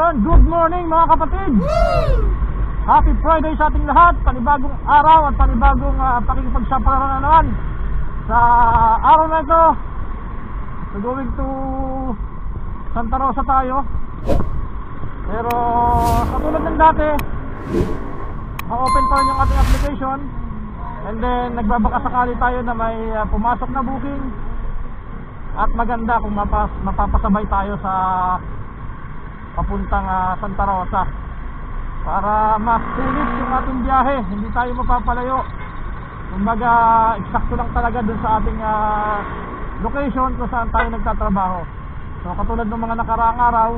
Ayun, good morning mga kapatid. Happy Friday sa ating lahat. Panibagong araw at panibagong pakikipagsapalaran na naman. Sa araw na ito, going to Santa Rosa tayo. Pero katulad ng dati, ma-open pa rin yung ating application. And then nagbabaka sakali tayo na may pumasok na booking. At maganda kung mapapasabay tayo sa papuntang Santa Rosa para mas sulit yung ating biyahe, hindi tayo mapapalayo. Kumbaga eksakto lang talaga dun sa ating location kung saan tayo nagtatrabaho. So katulad ng mga nakaraang araw,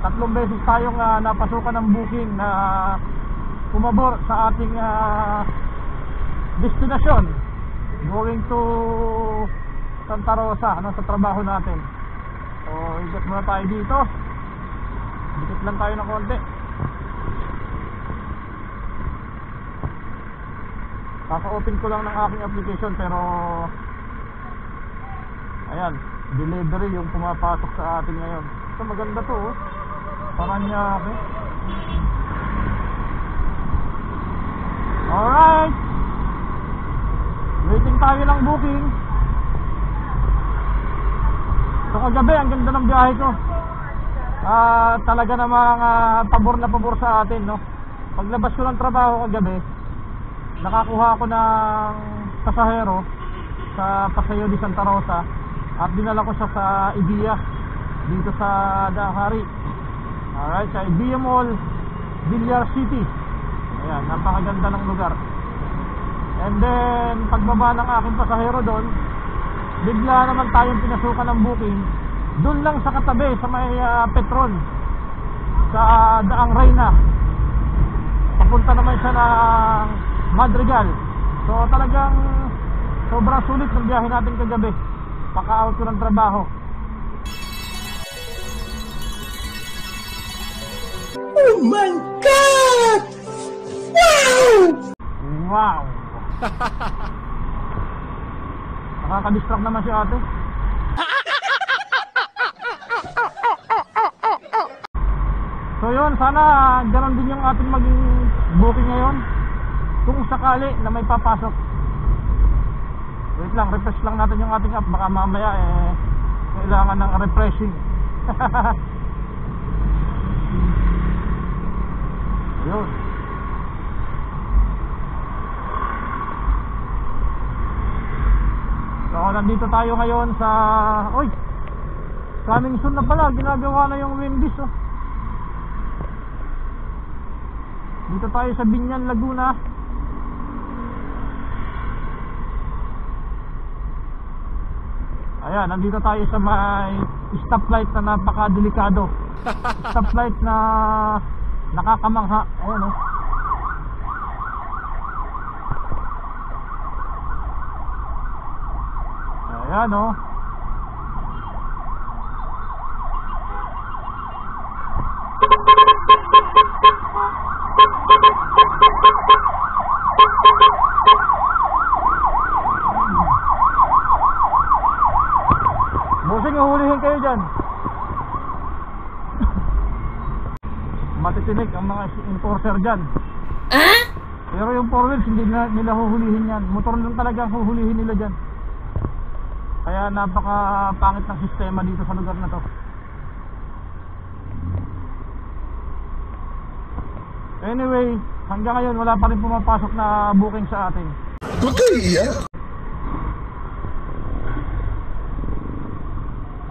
3 beses tayong napasukan ng booking na pumabor sa ating destination going to Santa Rosa, sa trabaho natin. So ikot muna tayo dito, dikit lang tayo ng konti. Kaka-open ko lang ng aking application, pero ayan, delivery yung pumapasok sa atin ngayon. Ito maganda to, Paranaque. Alright, waiting tayo ng booking. So kagabi ang ganda ng biyahe ko. Talaga namang pabor na pabor sa atin, no? Paglabas ko ng trabaho kagabi, nakakuha ako ng pasahero sa Paseo de Santa Rosa at dinala ko siya sa Ibiya dito sa Dahari. Alright, sa Ibiya Mall, Villar City. Ayan, napakaganda ng lugar. And then pagbaba ng aking pasahero doon, bigla naman tayong pinasukan ng booking doon lang sa katabi sa may Petron sa Daang Reyna. Papunta naman siya ng Madrigal. So talagang sobrang sulit ng biyahe natin kagabi. Paka-out ko ng trabaho. Oh my God! Wow! Wow! Nakaka-distract naman si ate. So yun, sana ganoon din yung ating maging booking ngayon. Kung sakali na may papasok. Wait lang, refresh lang natin yung ating app. Baka mamaya kailangan ng refreshing. Yun. So nandito tayo ngayon sa coming soon na pala. Ginagawa na yung Wendy's, Dito tayo sa Binyan, Laguna. Ayan, nandito tayo sa may stoplight na napakadelikado. Stoplight na nakakamangha. Ayan, Ayan, Busing, uhulihin kayo dyan. Matitinik ang mga enforcer dyan. Pero yung 4 wheels hindi nila huhulihin yan. Motor lang talaga ang huhulihin nila dyan. Kaya napaka pangit ng sistema dito sa lugar na to. Anyway, hanggang ngayon wala pa rin pumapasok na booking sa atin. Huwag kayo iiyak.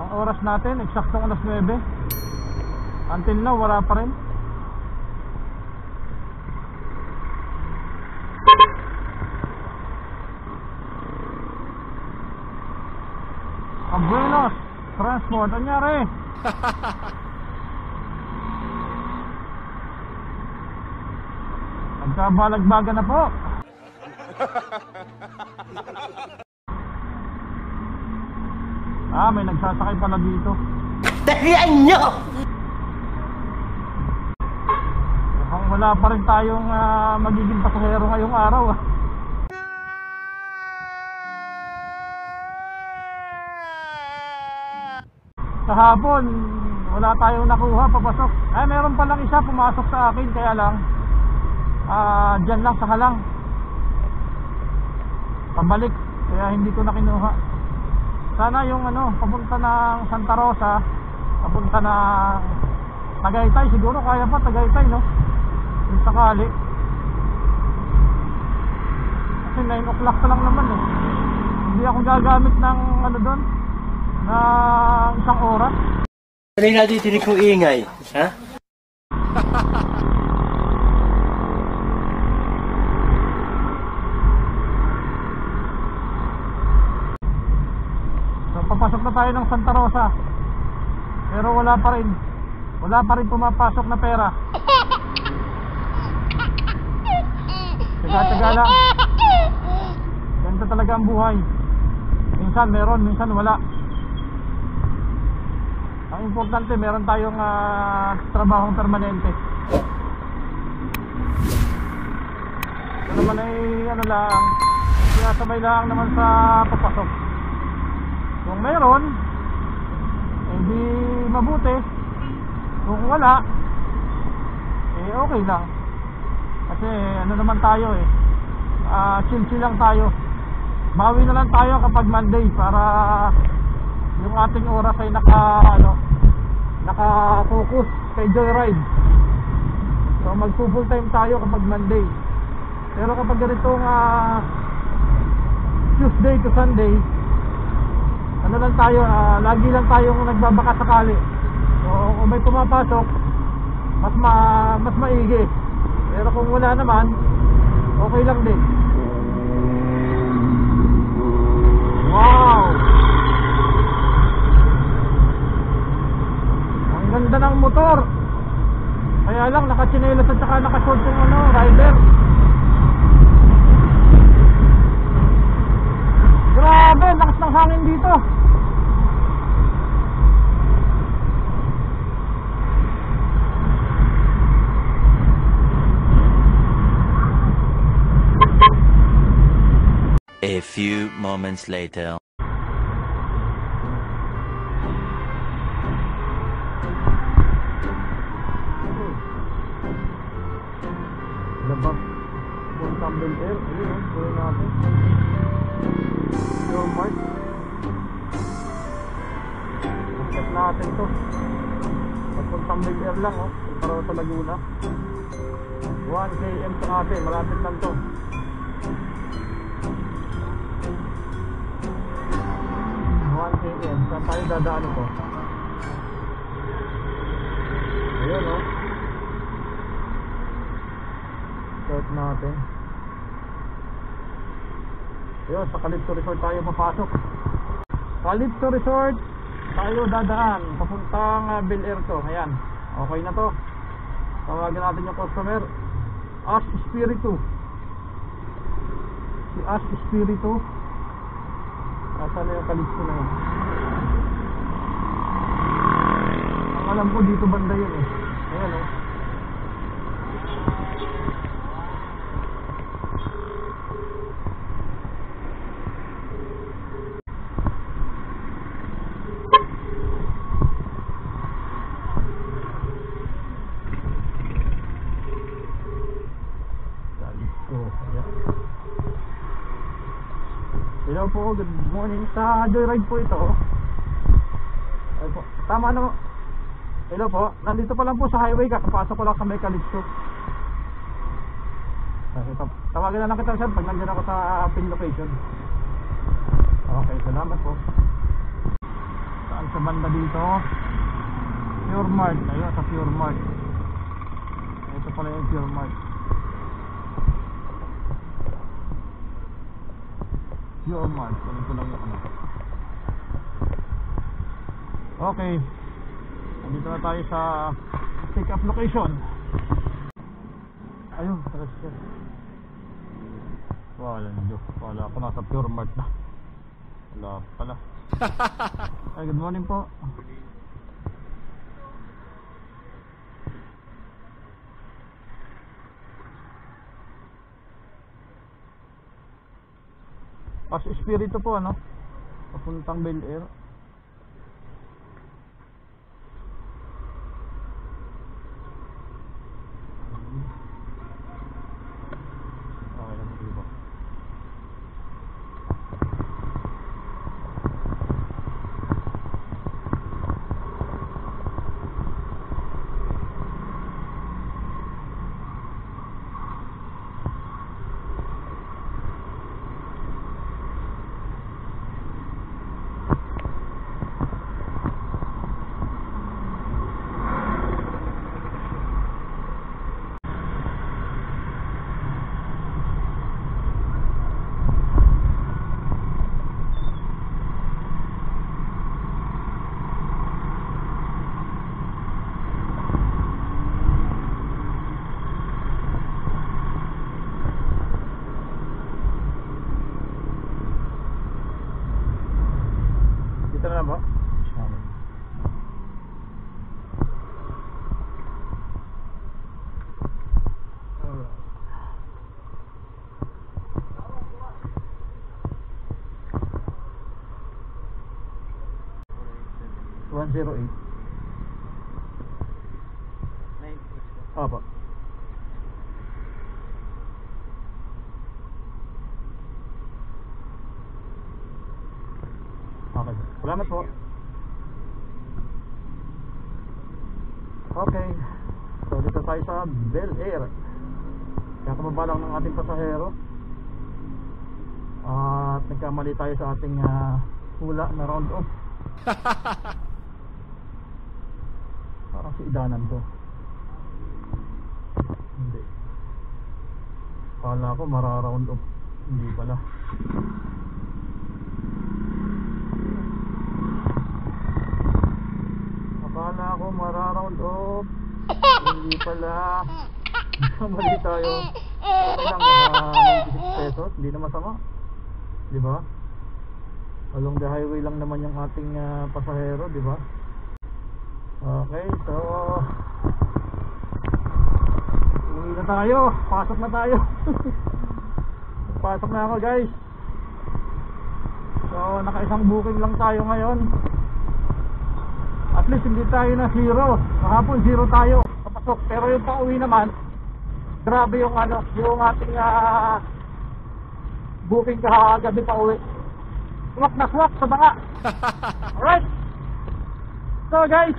Ang oras natin, eksaktong alas 9. Until now, wala pa rin. Buenos Transport, anyari? Nagkabalagbaga na po. May nagsasakay pala dito. Dalian nyo! Mukhang wala pa rin tayong magiging pasahero ngayong araw. Sa hapon wala tayong nakuha papasok. Ay, meron pa lang isa pumasok sa akin, kaya lang dyan lang sa halang pabalik, kaya hindi ko na kinuha. Sana yung papunta ng Santa Rosa, papunta ng Tagaytay, siguro kaya pa Tagaytay, no? Yung sakali, kasi 9 o'clock pa lang naman eh. Hindi ako gagamit ng doon ng isang oras. Ano yung natitinig kong ingay? Ha? So, papasok na tayo ng Santa Rosa, pero wala pa rin pumapasok na pera. Tiga-tiga lang. Ganito talaga ang buhay. Minsan meron, minsan wala. Ang importante, meron tayong trabahong permanente. Ito naman ay lang, sinasabay lang naman sa papasok. Kung meron, hindi mabuti. Kung wala, okay lang. Kasi naman tayo chill lang tayo. Bawi na lang tayo kapag Monday, para yung ating oras ay naka-focus kay Joyride. So mag-full time tayo kapag Monday. Pero kapag ganitong Tuesday to Sunday, lang tayo, lagi lang tayong nagbabaka sakali. So kung may pumapasok, mas maigi. Pero kung wala naman, okay lang din. Wow! Ang ganda ng motor. Kaya lang nakachinelas at saka nakashort yung rider. Grabe, lakas ng hangin dito. A few moments later. Labas yung Campbell Air. Ayun, tuloy natin Pure Mart. Check natin to. Pagpuntang Big Air lang, para sa Laguna. 1 km sa atin, malapit lang to. 1 km, saan tayo dadaanin ko? Ayun, start natin. Ayun, sa Calypso Resort tayo papasok. Calypso Resort tayo dadaan, papuntang Bel Air to. Ayan, okay na to. Tawagan natin yung customer, Ash Espiritu. Si Ash Espiritu. Nasaan na yung Calypso na yun? Ang alam ko dito banda yun Ayan Hello po, good morning. Sa Joyride po ito. Ay po, tama na. Hello po, nandito pa lang po sa highway, kakapasok ko lang sa may Calypso. Tawagan na lang kita sir pag nandiyan ako sa pin location. Okay, salamat po. Saan sa banda dito? Pure Mart, ayun sa Pure Mart. Ito pala yung Pure Mart. Pure Mart, kunin ko lang yung Okay, nandito na tayo sa pick up location. Ayun, talaga. Wala ako nasa Pure Mart na. Wala pala. Ay, good morning po. Ash Espiritu po papuntang Bel Air. na po? Okay. 108. Opo. Okay. Salamat po. Okay. So dito tayo sa Bel Air. Kakababa lang ng ating pasahero. At nagkamali tayo sa ating hula na round off. Parang si idanan to. Hindi. Kala ko mara-round off. Hindi pala. Akala ko mara-round off. Hindi pala. Mali tayo. Okay lang, 96 pesos. Hindi na masama. Diba? Along the highway lang naman yung ating pasahero, diba? Okay, so uwi na tayo. Pasok na tayo. Pasok na ako, guys. So naka-isang booking lang tayo ngayon. At least hindi tayo na zero. Kahapon zero tayo kapasok. Pero yung pauwi naman, grabe yung yung ating booking kahagabi pauwi. Swak na swak sa banga. Alright. So guys,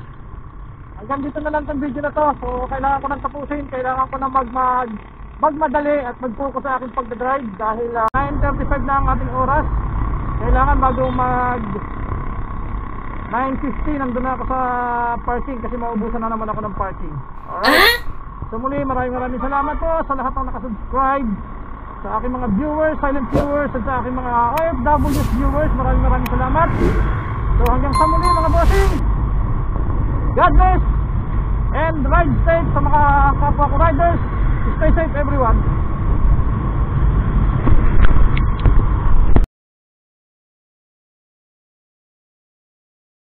hanggang dito na lang tong video na to. So kailangan ko nang tapusin. Kailangan ko nang magmadali at mag-focus sa aking pagdadrive. Dahil 9:35 na ang ating oras. Kailangan bago 9:50 nandun na ako sa parking. Kasi maubusan na naman ako ng parking. Alright. So muli, maraming salamat po sa lahat ng nakasubscribe, sa aking mga viewers, silent viewers, at sa aking mga OFWs viewers. Maraming salamat. So hanggang sa muli mga bossing, God bless and ride safe sa mga kapwa ko riders. Stay safe everyone.